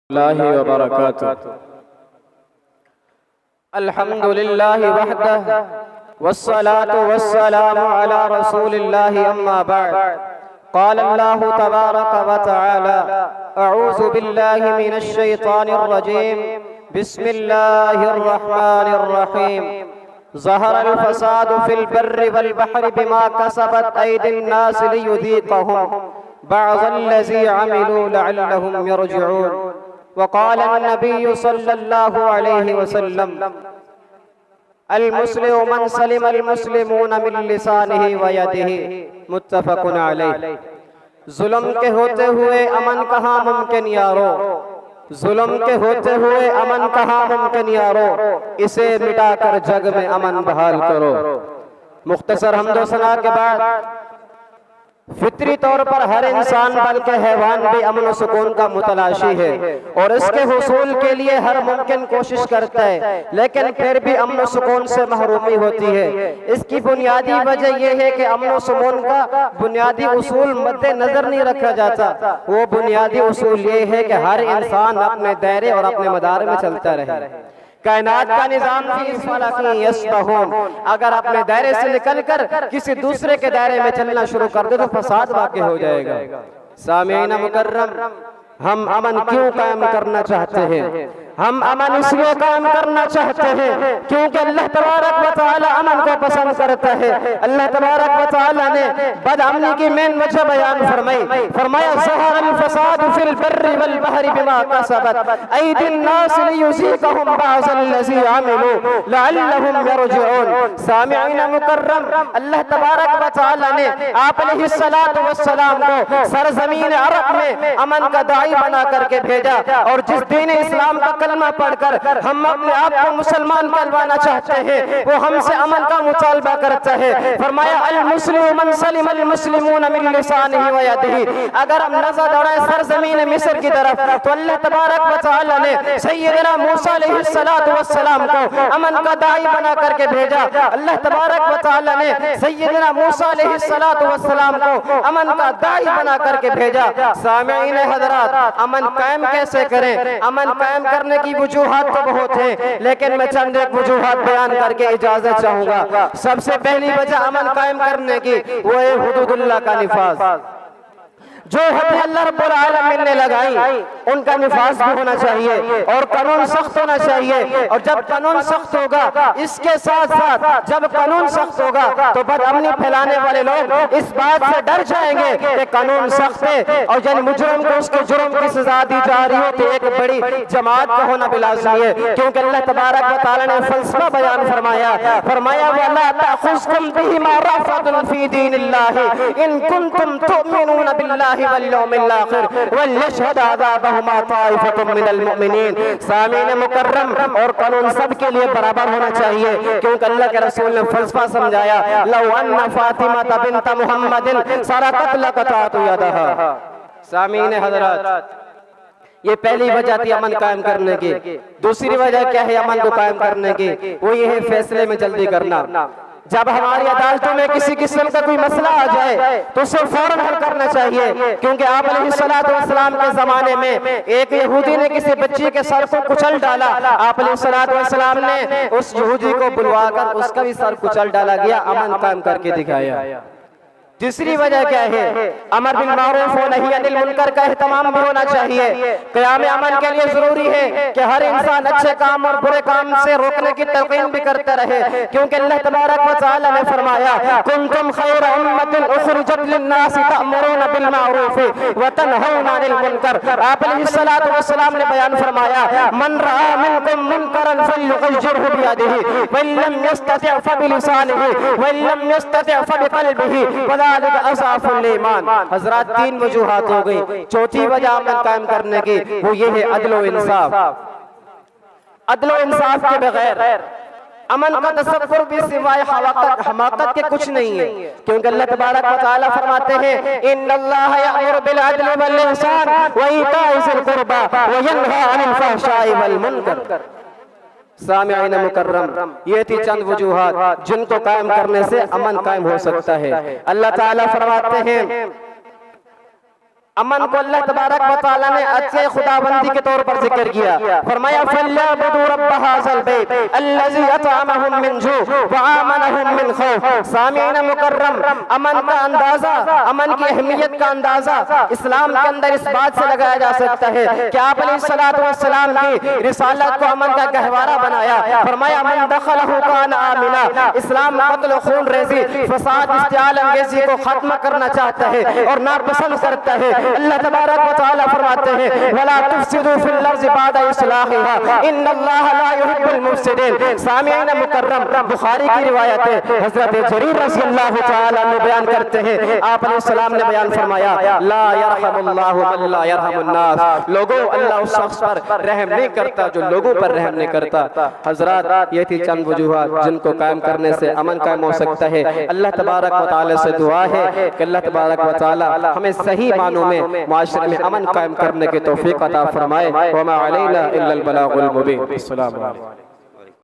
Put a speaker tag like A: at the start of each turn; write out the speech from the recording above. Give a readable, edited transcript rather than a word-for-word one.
A: अल्लाहि व बरकातुहू। अल्हम्दुलिल्लाहि वहदह वस्सलातु वस्सलामु अला रसूलिल्लाहि अम्मा बअद। क़ाल अल्लाहु तबारक व तआला अऊज़ु बिल्लाहि मिनश शैतानिर रजीम बिस्मिल्लाहिर रहमानिर रहीम। ज़हरल फ़सादु फ़िल बर्रि वल बहरि बिमा कसबत ऐदिन नास लियुज़ीक़हुम बअज़ल्लज़ी अमिलू लअल्लहुम यरजिऊन। वक़ाल अन्नबिय्यु सल्लल्लाहु अलैहि वसल्लम अल-मुस्लिमु मन सलिमल मुस्लिमून मिन लिसानिही व यदिही मुत्तफ़क़ुन अलैह। जुल्म के होते हुए अमन कहाँ मुमकिन यारो, जुल्म के होते हुए अमन कहाँ मुमकिन यारो, इसे मिटाकर जग में अमन बहाल करो। मुख्तसर हम्दो सना के बाद फितरी तौर पर हर इंसान बल्कि हैवान भी अमन सुकून का मुतलाशी है और इसके हुसूल के लिए हर मुमकिन कोशिश करता है, लेकिन फिर भी अमन सुकून से महरूमी होती है। इसकी बुनियादी वजह यह है कि अमन सुकून का बुनियादी उसूल मद्दे नजर नहीं रखा जाता। वो बुनियादी उसूल ये है कि हर इंसान अपने दायरे और अपने मदार में चलता रहे। कायनात का निजाम अगर अपने दायरे से निकलकर किसी दूसरे के दायरे में चलना शुरू कर दे तो फसाद वाक़ई हो जाएगा। सामीन मुकर्रम, हम अमन क्यों कायम करना चाहते हैं? हम अमन इसलिए कायम करना चाहते हैं क्योंकि अल्लाह तबारक व तआला अमन को पसंद करता है। अल्लाह तबारक व तआला ने बदअमनी की मेन वजह बयान फरमाया ज़हरल फ़सादु फ़िल बर्रि वल बहरि बिमा कसबत ऐदिन नास लियुज़ीक़हुम बअज़ल्लज़ी अमिलू लअल्लहुम यरजिऊन। सामिईन मुकर्रम, अल्लाह तबारक व तआला ने आप अलैहिस्सलातु वस्सलाम को सरजमीन अरब में अमन का दाई बना करके भेजा और जिस दीन इस्लाम का कलमा पढ़कर हम अपने आप को मुसलमान कहलवाना चाहते हैं वो हमसे अमन का मुतालबा करता है। फरमाया अल मुस्लिमु मन सलिमल मुस्लिमून मिन लिसानिही व यदिही। अगर हम नजर दौड़ाएं सरजमीन मिस्र की तरफ तो अल्लाह तबारक व तआला ने सय्यदना मूसा अलैहिस्सलातु वस्सलाम को अमन का दाई बना करके भेजा। अल्लाह तबारक व तआला ने सय्यदना मूसा अलैहिस्सलातु वस्सलाम को अमन का दाई बना करके भेजा। सामीईन हज़रात, अमन कायम कैसे करें? अमन कायम करने की वजूहात तो बहुत है, लेकिन मैं चंद एक वजूहात बयान करके इजाजत चाहूंगा। सबसे पहली वजह अमन कायम करने की वो है हुदूदुल्लाह का निफाज। जो हद अल्लाह रब्बुल आलमीन ने लगाई उनका निफाज भी होना चाहिए और कानून सख्त होना चाहिए। और जब कानून सख्त होगा, इसके साथ साथ जब कानून सख्त होगा तो बदअमनी फैलाने वाले लोग इस बात से डर जाएंगे कि कानून सख्त है और जन मुजरिम को उसके जुर्म की सजा दी जा रही हो तो एक बड़ी जमात का होना भी लाज़िमी है। क्योंकि अल्लाह तबारक व तआला ने फलसफा बयान फरमाया वला तअखुज़कुम बिहिमा रफ़अतुन फी दीनिल्लाहि इन कुंतुम तुमिनून बिल्लाहि वल यौमिल आखिर वल यशहद अज़ाबहुमा ताइफ़तुम मिनल मुमिनीन। सामीन मुकर्रम, और कानून सबके लिए बराबर होना चाहिए क्योंकि अल्लाह के रसूल ने फलसफा समझाया लौ अन्न फातिमा बिन्त मुहम्मदिन सरक़त लक़तअतु यदहा। सामीन हज़रात, ये पहली वजह थी अमन कायम करने की। दूसरी वजह क्या है अमन को कायम करने की? वो ये है फैसले में जल्दी करना। जब हमारी अदालतों में किसी किस्म का कोई मसला आ जाए तो उसे फौरन हल करना चाहिए। क्योंकि आप अलैहिस्सलातु वस्सलाम के जमाने में एक यहूदी ने किसी बच्ची के सर को कुचल डाला। आप अलैहिस्सलातु वस्सलाम ने उस यहूदी को बुलवाकर उसका भी सर कुचल डाला गया, अमन कायम करके दिखाया। तीसरी वजह क्या है? अमर बिल मारूफ व नही अनिल मुनकर का एहतमाम भी होना चाहिए। क़याम अमन के लिए जरूरी है कि हर इंसान अच्छे काम और बुरे काम से रोकने की तलकीन भी करते रहे। क्योंकि अल्लाह तबारक व तआला ने फरमाया कुंतुम खैरा उम्मतिन उखरिजत लिन्नास तअमुरून बिल मारूफ व तनहौना अनिल मुनकर। आप अलैहिस्सलातु वस्सलाम ने बयान फरमाया मन रआ मिनकुम मुनकरन फल्युग़य्यिरहु बियदिही व इन लम यस्तति' फबिलिसानिही व इन लम यस्तति' फबिक़ल्बिही हज़रात, तीन वजूहात हो गई। चौथी वजह अमन कायम करने की वो ये है अदल व इंसाफ। अदल व इंसाफ के बगैर अमन का तसव्वुर भी सिवाय हमाकत के कुछ नहीं है। क्योंकि अल्लाह तबारक व तआला फरमाते हैं इन्नल्लाह यअमुरु बिल अदल वल इहसान व ईताइ ज़िल कुर्बा व यनहा अनिल फहशाइ वल मुनकर। सामीईन मुकर्रम, ये थी चंद वजूहात जिनको कायम करने से अमन कायम हो सकता है। अल्लाह ताला फरमाते हैं अमन को अल्लाह तबारक व तआला ने अच्छे खुदाबंदी के तौर पर जिक्र किया। फरमाया फल्यअबुदू रब्ब हाज़ल बैत अल्लज़ी अतअमहुम मिन जू व आमनहुम मिन खौफ। सामीन मुकर्रम, अमन का अंदाजा, अमन की अहमियत का अंदाजा इस्लाम के अंदर इस बात से लगाया जा सकता है कि आप अलैहिस्सलातु वस्सलाम की रिसालत को अमन का गहवारा बनाया। फरमाया मन दखलहु कान आमिना। इस्लाम कत्ल, खून रेज़ी, फसाद, इस्तिआल अंगेज़ी को खत्म करना चाहता है और नापसंद करता है। अल्लाह तबारक व तआला फरमाते हैं वला तुफसिदू फिल अर्ज़ि बअद इस्लाहिहा इन्नल्लाहा ला युहिब्बुल मुफसिदीन। सामीन मुकर्रम, बुखारी की रिवायत है, हज़रत जरीर रज़ियल्लाहु तआला अन्हु बयान करते हैं, आप अलैहिस्सलाम ने बयान फरमाया ला यरहमुल्लाहु मन ला यरहमुन नास। लोगों, अल्लाह उस शख्स पर रहम नहीं करता जो लोगों पर रहम नहीं करता। हज़रात, ये थी चंद वजूहात जिनको कायम करने से अमन कायम हो सकता है। अल्लाह तबारक व तआला से दुआ है कि अल्लाह तबारक व तआला हमें सही मानों में माशरे में अमन कायम करने की तौफीक अता फरमाए। वमा अलैना इल्लल बलागुल मुबीन। अस्सलामु अलैकुम।